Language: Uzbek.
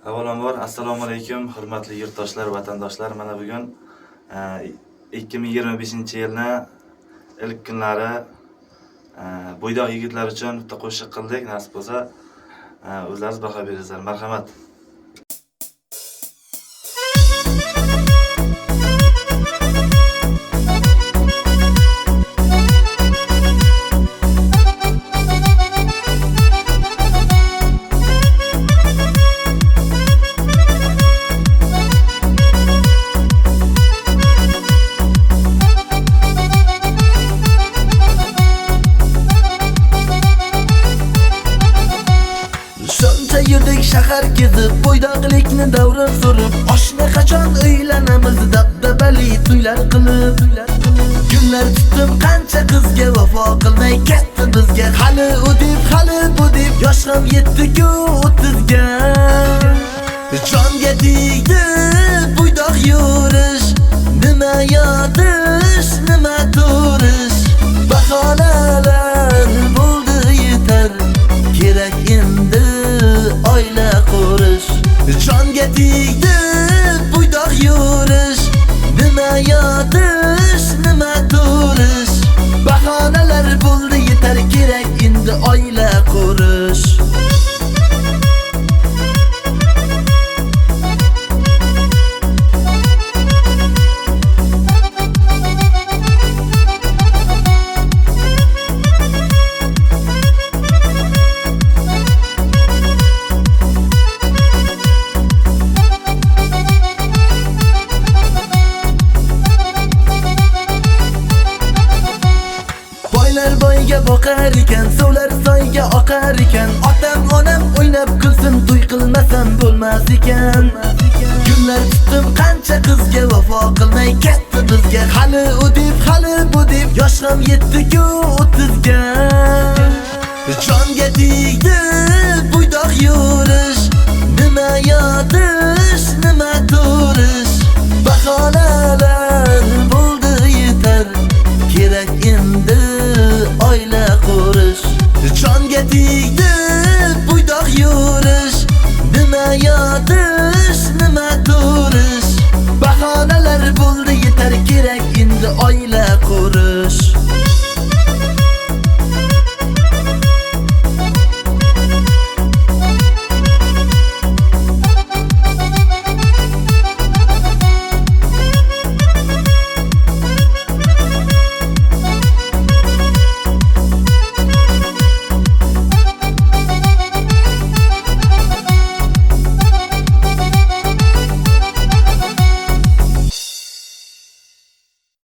Avvalambor assalomu alaykum hurmatli yurtdoshlar, vatandoshlar. Mana bugun 2025-yilni ilk kunlari bo'ydoq yigitlar uchun bitta qo'shiq qildik. Nasib bo'lsa, o'zlaringiz baho berasizlar. Marhamat. Yurdik shahar kezib, bo'ydoqlikni davra surib, oshna qachon uylanamiz dabdabali to'ylar qilib. Kunlar tutib qancha qizga vafo qilmay ketdi bizga, hali u deb, hali bu deb, yosh ham yetdi-ku 30ga. Jonga tegdi bo'ydoq yurish, nima yotish, nima turish, bahonalar bo'ldi yetar, kerak endi oila qurish. Jonga tegdi bo'ydoq yurish, nima yotish, nima turish, bahonalar bo'ldi yetar, kerak endi oila qurish. Boyga boqar ekan, suvlar soyga oqar ekan, otam onam o'ynab kulsin, to'y qilmasam bo'lmas ekan. Kunlar tutib qancha qizga vafo qilmay ketdi bizga, hali u deb, hali bu deb, yosh ham yetdi-ku 30ga. Jonga tegdi bo'ydoq yurish,